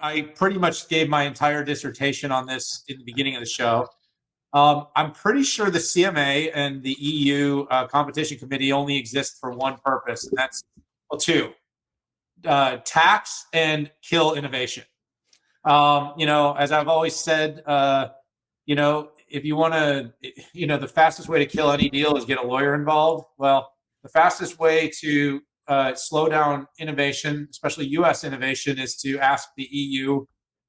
I pretty much gave my entire dissertation on this in the beginning of the show. I'm pretty sure the CMA and the EU competition committee only exist for one purpose, and that's, well, two: tax and kill innovation. As I've always said, if you want to, the fastest way to kill any deal is get a lawyer involved. Well, the fastest way to slow down innovation, especially U.S. innovation, is to ask the EU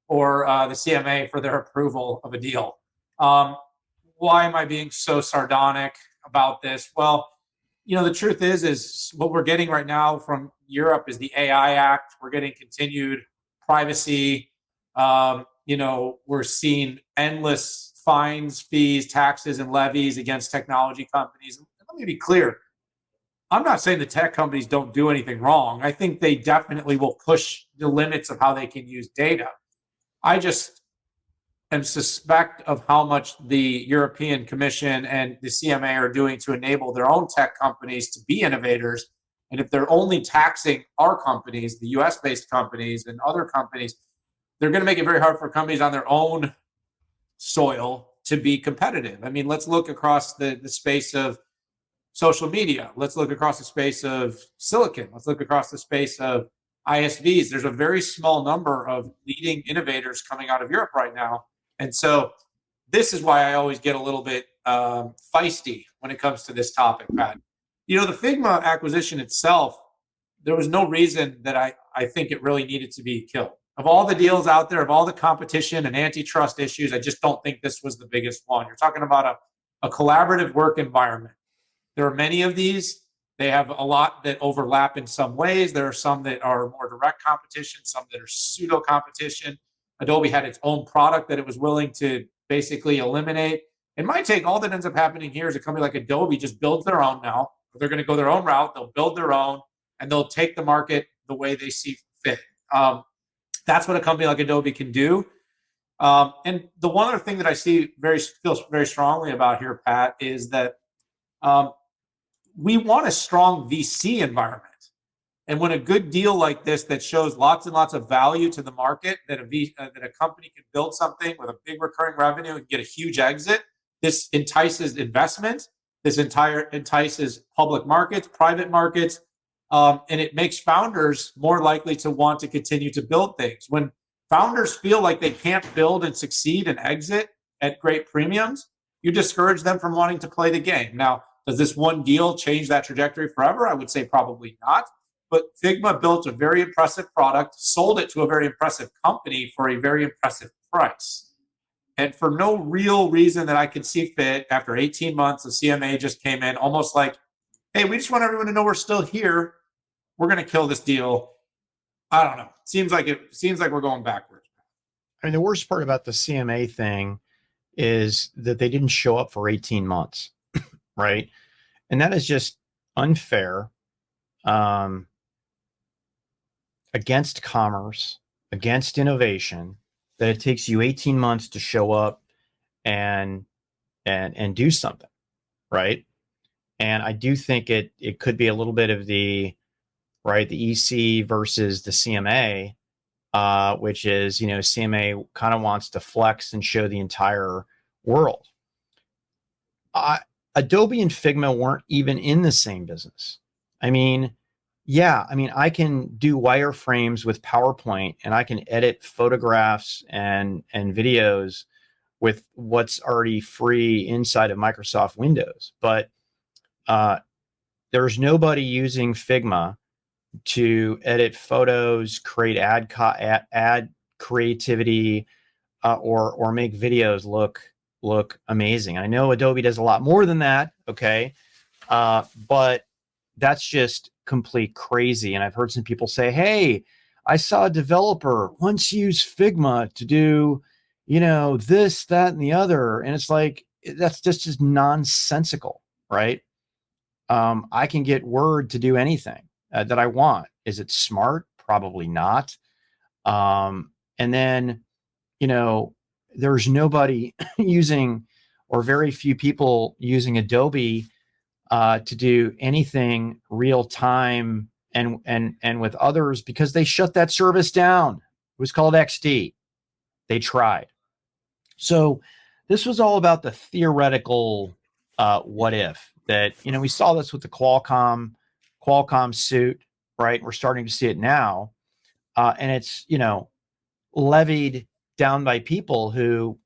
or the CMA for their approval of a deal. Why am I being so sardonic about this? Well, the truth is what we're getting right now from Europe is the AI Act. We're getting continued privacy. We're seeing endless fines, fees, taxes, and levies against technology companies. And let me be clear. I'm not saying the tech companies don't do anything wrong. I think they definitely will push the limits of how they can use data. I just am suspect of how much the European Commission and the CMA are doing to enable their own tech companies to be innovators. And if they're only taxing our companies, the US-based companies and other companies, they're going to make it very hard for companies on their own soil to be competitive. I mean, let's look across the space of social media. Let's look across the space of silicon. Let's look across the space of ISVs. There's a very small number of leading innovators coming out of Europe right now. And so this is why I always get a little bit feisty when it comes to this topic, Pat. The Figma acquisition itself, there was no reason that I think it really needed to be killed. Of all the deals out there, of all the competition and antitrust issues, I just don't think this was the biggest one. You're talking about a collaborative work environment. There are many of these. They have a lot that overlap in some ways. There are some that are more direct competition, some that are pseudo competition. Adobe had its own product that it was willing to basically eliminate. In my take, all that ends up happening here is a company like Adobe just builds their own now. They're going to go their own route. They'll build their own, and they'll take the market the way they see fit. That's what a company like Adobe can do. And the one other thing that I feel very strongly about here, Pat, is that we want a strong VC environment. And when a good deal like this that shows lots and lots of value to the market, that a company can build something with a big recurring revenue and get a huge exit, this entices investment. This entices public markets, private markets, and it makes founders more likely to want to continue to build things. When founders feel like they can't build and succeed and exit at great premiums, you discourage them from wanting to play the game. Now, does this one deal change that trajectory forever? I would say probably not. But Figma built a very impressive product, sold it to a very impressive company for a very impressive price. And for no real reason that I could see fit, after 18 months, the CMA just came in almost like, hey, we just want everyone to know we're still here. We're going to kill this deal. I don't know. Seems like we're going backwards. I mean, the worst part about the CMA thing is that they didn't show up for 18 months, right? And that is just unfair. Against commerce, against innovation, that it takes you 18 months to show up and do something, right? And I do think it could be a little bit of the EC versus the CMA, which is, CMA kind of wants to flex and show the entire world. Adobe and Figma weren't even in the same business. I mean, I can do wireframes with PowerPoint, and I can edit photographs and videos with what's already free inside of Microsoft Windows. But there's nobody using Figma to edit photos, create ad creativity, or make videos look amazing. I know Adobe does a lot more than that, okay? But that's just complete crazy. And I've heard some people say, hey, I saw a developer once use Figma to do, this, that, and the other. And it's like, that's just nonsensical, right? I can get Word to do anything that I want. Is it smart? Probably not. And then, there's nobody using, or very few people using Adobe to do anything real time and with others, because they shut that service down. was called XD. They tried. So this was all about the theoretical what if that, we saw this with the Qualcomm suit, right? We're starting to see it now. And it's, levied down by people who,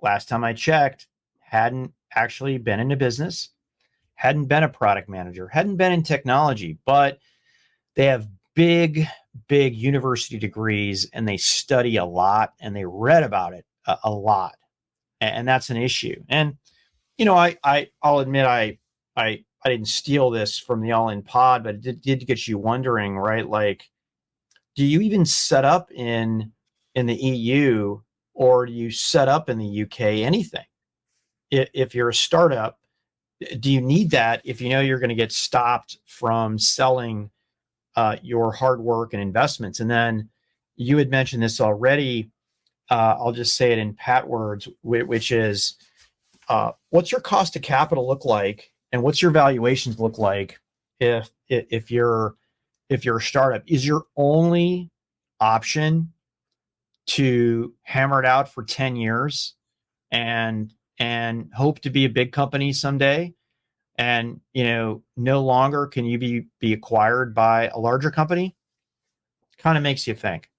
last time I checked, hadn't actually been in a business, hadn't been a product manager, hadn't been in technology, but they have big university degrees and they study a lot and they read about it a lot. And that's an issue. And, I'll admit I didn't steal this from the All In Pod, but it did get you wondering, right? Like, do you even set up in the EU, or do you set up in the UK anything? If you're a startup, do you need that if you know you're going to get stopped from selling your hard work and investments? And then you had mentioned this already. I'll just say it in pat words, which is, what's your cost of capital look like, and what's your valuations look like if you're a startup? Is your only option to hammer it out for 10 years and hope to be a big company someday? And, no longer can you be acquired by a larger company? Kind of makes you think.